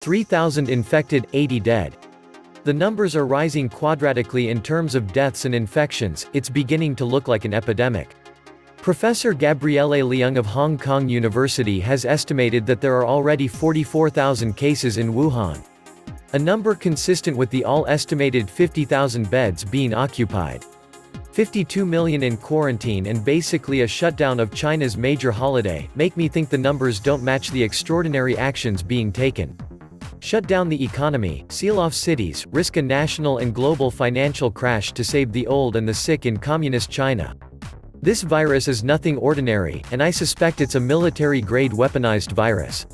3,000 infected, 80 dead. The numbers are rising quadratically in terms of deaths and infections. It's beginning to look like an epidemic. Professor Gabriele Leung of Hong Kong University has estimated that there are already 44,000 cases in Wuhan. A number consistent with the all-estimated 50,000 beds being occupied. 52 million in quarantine and basically a shutdown of China's major holiday, make me think the numbers don't match the extraordinary actions being taken. Shut down the economy, seal off cities, risk a national and global financial crash to save the old and the sick in communist China. This virus is nothing ordinary, and I suspect it's a military-grade weaponized virus.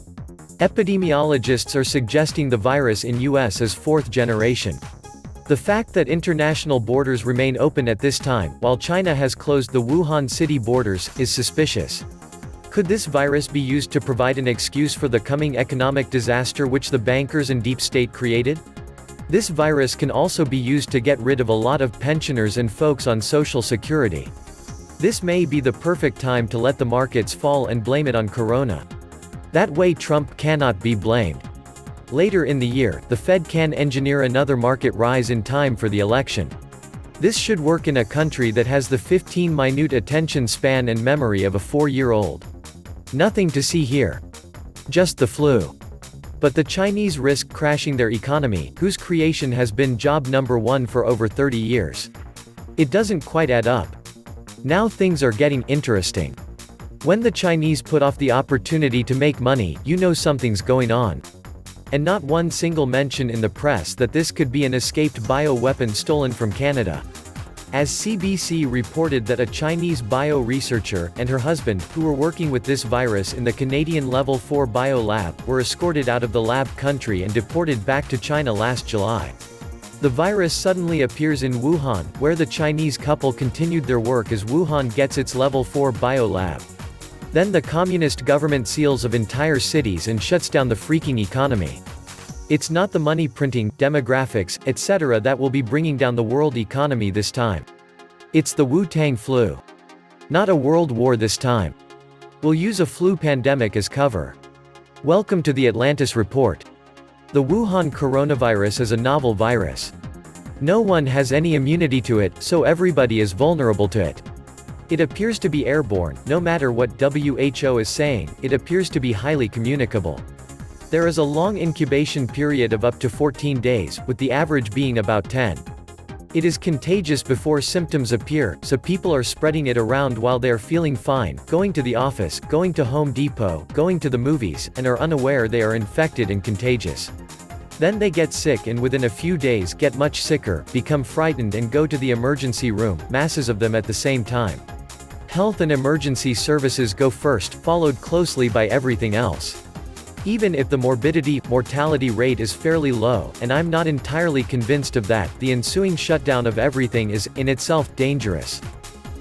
Epidemiologists are suggesting the virus in US is fourth generation. The fact that international borders remain open at this time, while China has closed the Wuhan city borders, is suspicious. Could this virus be used to provide an excuse for the coming economic disaster which the bankers and deep state created? This virus can also be used to get rid of a lot of pensioners and folks on Social Security. This may be the perfect time to let the markets fall and blame it on Corona. That way Trump cannot be blamed. Later in the year, the Fed can engineer another market rise in time for the election. This should work in a country that has the 15-minute attention span and memory of a 4-year-old. Nothing to see here. Just the flu. But the Chinese risk crashing their economy, whose creation has been job number one for over 30 years. It doesn't quite add up. Now things are getting interesting. When the Chinese put off the opportunity to make money, you know something's going on. And not one single mention in the press that this could be an escaped bioweapon stolen from Canada. As CBC reported that a Chinese bio-researcher, and her husband, who were working with this virus in the Canadian Level 4 bio lab, were escorted out of the lab country and deported back to China last July. The virus suddenly appears in Wuhan, where the Chinese couple continued their work as Wuhan gets its Level 4 bio lab. Then the communist government seals of entire cities and shuts down the freaking economy. It's not the money printing, demographics, etc. that will be bringing down the world economy this time. It's the Wu-Tang flu. Not a world war this time. We'll use a flu pandemic as cover. Welcome to the Atlantis Report. The Wuhan coronavirus is a novel virus. No one has any immunity to it, so everybody is vulnerable to it. It appears to be airborne. No matter what WHO is saying, it appears to be highly communicable. There is a long incubation period of up to 14 days, with the average being about 10. It is contagious before symptoms appear, so people are spreading it around while they are feeling fine, going to the office, going to Home Depot, going to the movies, and are unaware they are infected and contagious. Then they get sick and within a few days get much sicker, become frightened and go to the emergency room, masses of them at the same time. Health and emergency services go first, followed closely by everything else. Even if the mortality rate is fairly low, and I'm not entirely convinced of that, the ensuing shutdown of everything is, in itself, dangerous.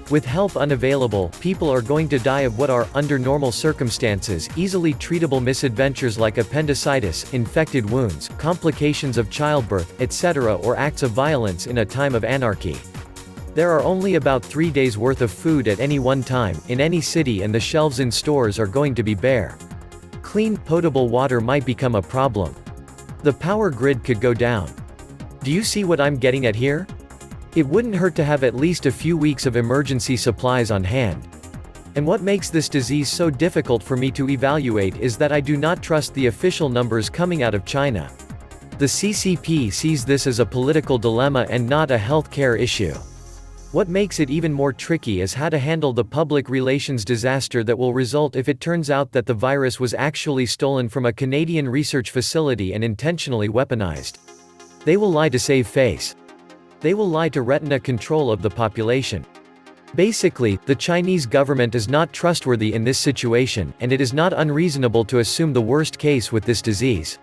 With help unavailable, people are going to die of what are, under normal circumstances, easily treatable misadventures like appendicitis, infected wounds, complications of childbirth, etc., or acts of violence in a time of anarchy. There are only about 3 days' worth of food at any one time, in any city, and the shelves in stores are going to be bare. Clean, potable water might become a problem. The power grid could go down. Do you see what I'm getting at here? It wouldn't hurt to have at least a few weeks of emergency supplies on hand. And what makes this disease so difficult for me to evaluate is that I do not trust the official numbers coming out of China. The CCP sees this as a political dilemma and not a healthcare issue. What makes it even more tricky is how to handle the public relations disaster that will result if it turns out that the virus was actually stolen from a Canadian research facility and intentionally weaponized. They will lie to save face. They will lie to retain control of the population. Basically, the Chinese government is not trustworthy in this situation, and it is not unreasonable to assume the worst case with this disease.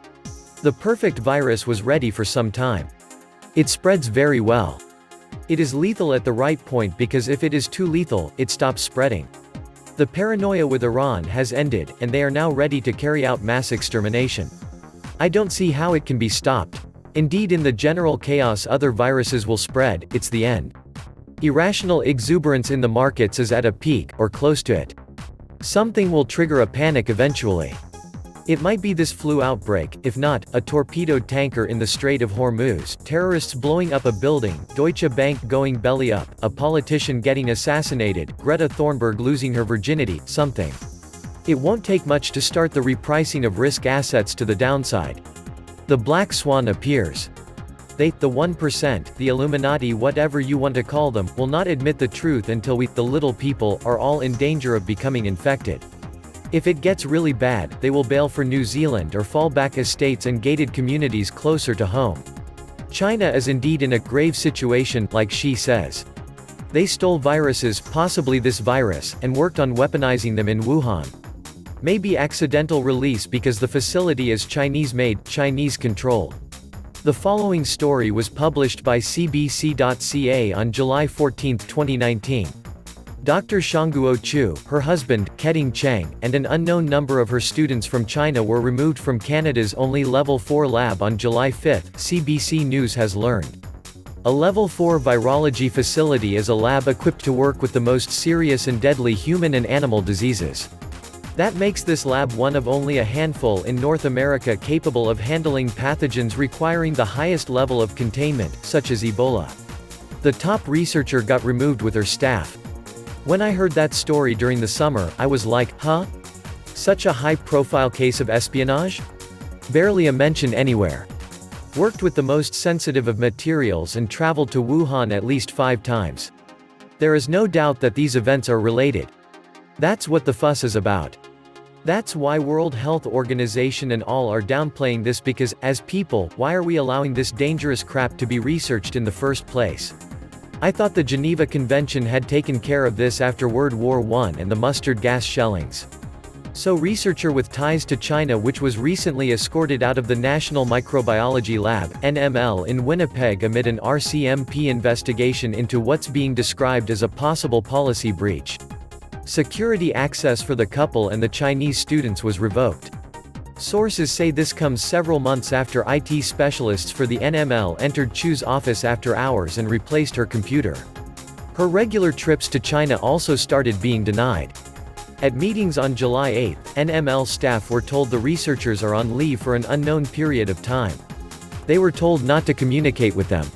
The perfect virus was ready for some time. It spreads very well. It is lethal at the right point because if it is too lethal, it stops spreading. The paranoia with Iran has ended, and they are now ready to carry out mass extermination. I don't see how it can be stopped. Indeed, in the general chaos other viruses will spread, it's the end. Irrational exuberance in the markets is at a peak, or close to it. Something will trigger a panic eventually. It might be this flu outbreak, if not, a torpedoed tanker in the Strait of Hormuz, terrorists blowing up a building, Deutsche Bank going belly up, a politician getting assassinated, Greta Thunberg losing her virginity, something. It won't take much to start the repricing of risk assets to the downside. The black swan appears. They, the 1%, the Illuminati, whatever you want to call them, will not admit the truth until we, the little people, are all in danger of becoming infected. If it gets really bad, they will bail for New Zealand or fall back estates and gated communities closer to home. China is indeed in a grave situation, like Xi says. They stole viruses, possibly this virus, and worked on weaponizing them in Wuhan. Maybe accidental release because the facility is Chinese-made, Chinese-controlled. The following story was published by CBC.ca on July 14, 2019. Dr. Shangguo Chu, her husband, Keding Cheng, and an unknown number of her students from China were removed from Canada's only Level 4 lab on July 5, CBC News has learned. A Level 4 virology facility is a lab equipped to work with the most serious and deadly human and animal diseases. That makes this lab one of only a handful in North America capable of handling pathogens requiring the highest level of containment, such as Ebola. The top researcher got removed with her staff. When I heard that story during the summer, I was like, huh? Such a high-profile case of espionage? Barely a mention anywhere. Worked with the most sensitive of materials and traveled to Wuhan at least 5 times. There is no doubt that these events are related. That's what the fuss is about. That's why World Health Organization and all are downplaying this because, as people, why are we allowing this dangerous crap to be researched in the first place? I thought the Geneva Convention had taken care of this after World War I and the mustard gas shellings. So researcher with ties to China which was recently escorted out of the National Microbiology Lab, NML in Winnipeg amid an RCMP investigation into what's being described as a possible policy breach. Security access for the couple and the Chinese students was revoked. Sources say this comes several months after IT specialists for the NML entered Chu's office after hours and replaced her computer. Her regular trips to China also started being denied. At meetings on July 8, NML staff were told the researchers are on leave for an unknown period of time. They were told not to communicate with them.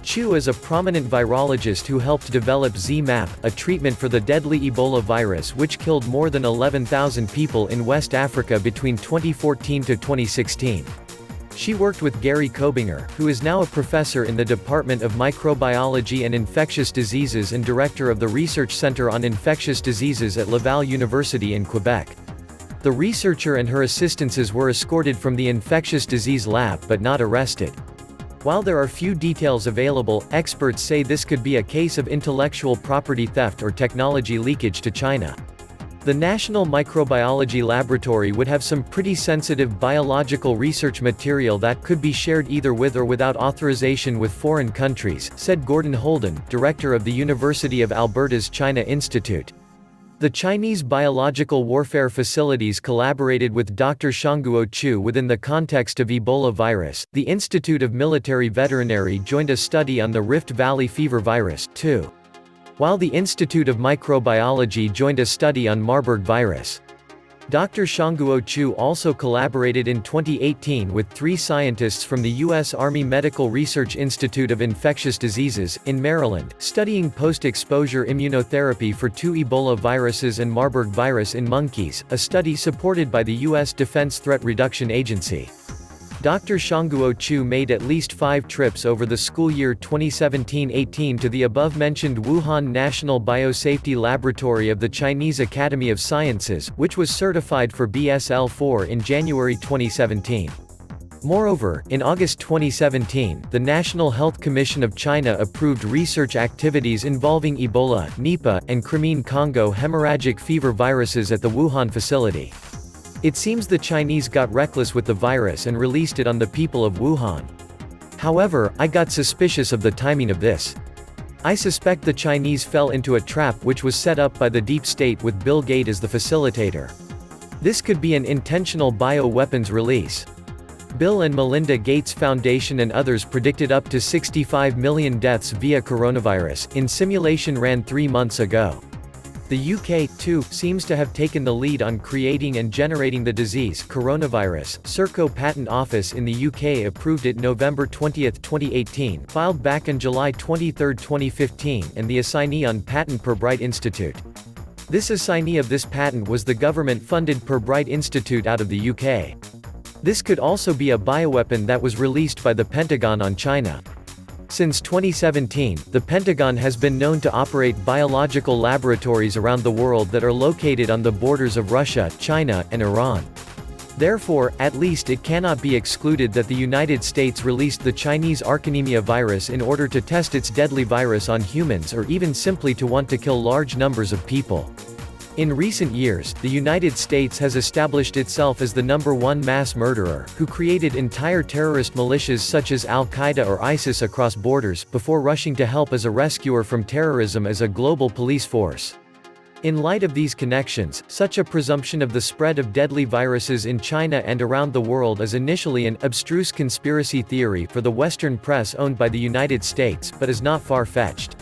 Chu is a prominent virologist who helped develop ZMapp, a treatment for the deadly Ebola virus which killed more than 11,000 people in West Africa between 2014 to 2016. She worked with Gary Kobinger, who is now a professor in the Department of Microbiology and Infectious Diseases and director of the Research Center on Infectious Diseases at Laval University in Quebec. The researcher and her assistants were escorted from the infectious disease lab but not arrested. While there are few details available, experts say this could be a case of intellectual property theft or technology leakage to China. The National Microbiology Laboratory would have some pretty sensitive biological research material that could be shared either with or without authorization with foreign countries, said Gordon Holden, director of the University of Alberta's China Institute. The Chinese biological warfare facilities collaborated with Dr. Shangguo Chu within the context of Ebola virus. The Institute of Military Veterinary joined a study on the Rift Valley fever virus, too. While the Institute of Microbiology joined a study on Marburg virus. Dr. Shangguo Chu also collaborated in 2018 with 3 scientists from the U.S. Army Medical Research Institute of Infectious Diseases, in Maryland, studying post-exposure immunotherapy for 2 Ebola viruses and Marburg virus in monkeys, a study supported by the U.S. Defense Threat Reduction Agency. Dr. Shangguo Chu made at least 5 trips over the school year 2017-18 to the above-mentioned Wuhan National Biosafety Laboratory of the Chinese Academy of Sciences, which was certified for BSL-4 in January 2017. Moreover, in August 2017, the National Health Commission of China approved research activities involving Ebola, Nipah, and Crimean Congo hemorrhagic fever viruses at the Wuhan facility. It seems the Chinese got reckless with the virus and released it on the people of Wuhan. However, I got suspicious of the timing of this. I suspect the Chinese fell into a trap which was set up by the deep state with Bill Gates as the facilitator. This could be an intentional bioweapons release. Bill and Melinda Gates Foundation and others predicted up to 65 million deaths via coronavirus, in simulation ran 3 months ago. The UK, too, seems to have taken the lead on creating and generating the disease coronavirus. Serco Patent Office in the UK approved it November 20, 2018, filed back on July 23, 2015, and the assignee on patent Pirbright Institute. This assignee of this patent was the government-funded Pirbright Institute out of the UK. This could also be a bioweapon that was released by the Pentagon on China. Since 2017, the Pentagon has been known to operate biological laboratories around the world that are located on the borders of Russia, China, and Iran. Therefore, at least it cannot be excluded that the United States released the Chinese Archanemia virus in order to test its deadly virus on humans or even simply to want to kill large numbers of people. In recent years, the United States has established itself as the #1 mass murderer, who created entire terrorist militias such as Al-Qaeda or ISIS across borders, before rushing to help as a rescuer from terrorism as a global police force. In light of these connections, such a presumption of the spread of deadly viruses in China and around the world is initially an abstruse conspiracy theory for the Western press owned by the United States, but is not far-fetched.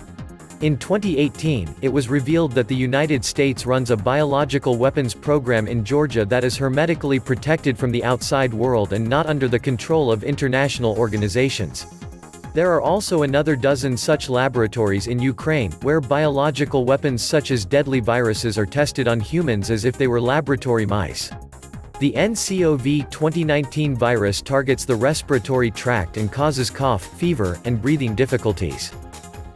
In 2018, it was revealed that the United States runs a biological weapons program in Georgia that is hermetically protected from the outside world and not under the control of international organizations. There are also another dozen such laboratories in Ukraine, where biological weapons such as deadly viruses are tested on humans as if they were laboratory mice. The nCoV 2019 virus targets the respiratory tract and causes cough, fever, and breathing difficulties.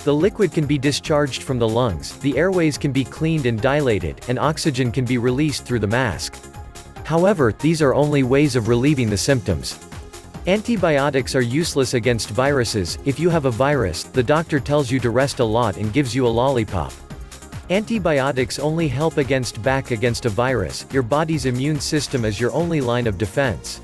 The liquid can be discharged from the lungs, the airways can be cleaned and dilated, and oxygen can be released through the mask. However, these are only ways of relieving the symptoms. Antibiotics are useless against viruses. If you have a virus, the doctor tells you to rest a lot and gives you a lollipop. Antibiotics only help against a virus. Your body's immune system is your only line of defense.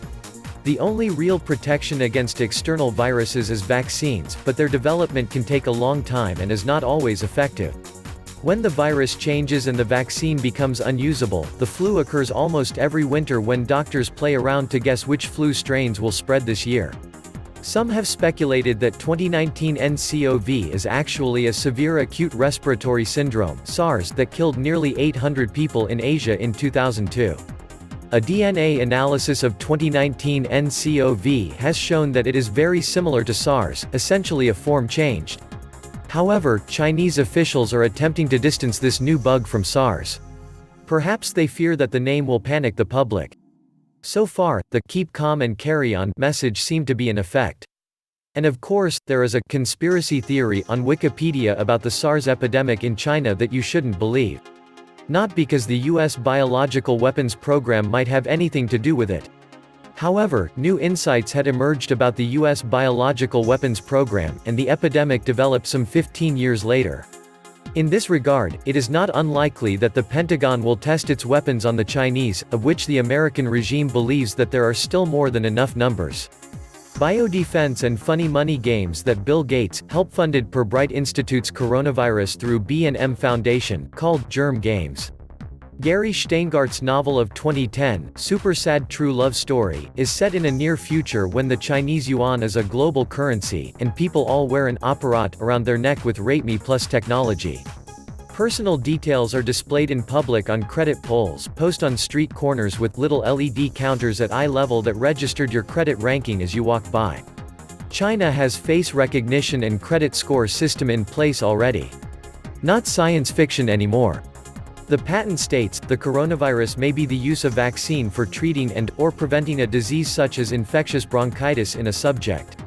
The only real protection against external viruses is vaccines, but their development can take a long time and is not always effective. When the virus changes and the vaccine becomes unusable, the flu occurs almost every winter when doctors play around to guess which flu strains will spread this year. Some have speculated that 2019 nCoV is actually a severe acute respiratory syndrome (SARS) that killed nearly 800 people in Asia in 2002. A DNA analysis of 2019 nCoV has shown that it is very similar to SARS, essentially a form changed. However, Chinese officials are attempting to distance this new bug from SARS. Perhaps they fear that the name will panic the public. So far, the "keep calm and carry on" message seemed to be in effect. And of course, there is a conspiracy theory on Wikipedia about the SARS epidemic in China that you shouldn't believe. Not because the US biological weapons program might have anything to do with it. However, new insights had emerged about the US biological weapons program, and the epidemic developed some 15 years later. In this regard, it is not unlikely that the Pentagon will test its weapons on the Chinese, of which the American regime believes that there are still more than enough numbers. Biodefense and funny money games that Bill Gates helped funded Pirbright Institute's coronavirus through B&M Foundation, called Germ Games. Gary Steingart's novel of 2010, Super Sad True Love Story, is set in a near future when the Chinese yuan is a global currency, and people all wear an apparat around their neck with RateMe Plus technology. Personal details are displayed in public on credit pulls, posted on street corners with little LED counters at eye level that registered your credit ranking as you walk by. China has face recognition and credit score system in place already. Not science fiction anymore. The patent states, the coronavirus may be the use of vaccine for treating and/or preventing a disease such as infectious bronchitis in a subject.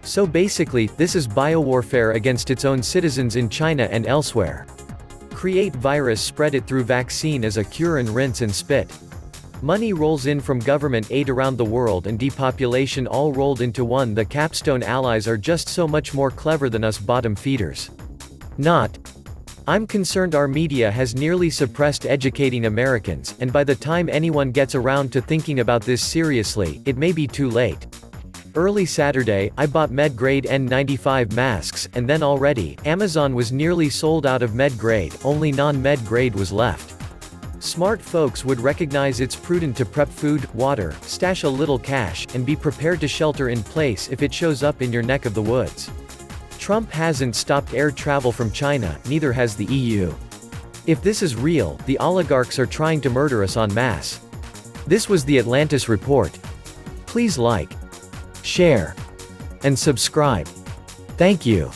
So basically, this is biowarfare against its own citizens in China and elsewhere. Create virus, spread it through vaccine as a cure, and rinse and spit. Money rolls in from government aid around the world and depopulation all rolled into one. The capstone allies are just so much more clever than us bottom feeders. Not. I'm concerned our media has nearly suppressed educating Americans, and by the time anyone gets around to thinking about this seriously, it may be too late. Early Saturday, I bought med-grade N95 masks, and then already, Amazon was nearly sold out of med-grade, only non-med grade was left. Smart folks would recognize it's prudent to prep food, water, stash a little cash, and be prepared to shelter in place if it shows up in your neck of the woods. Trump hasn't stopped air travel from China, neither has the EU. If this is real, the oligarchs are trying to murder us en masse. This was the Atlantis Report. Please like, share, and subscribe. Thank you.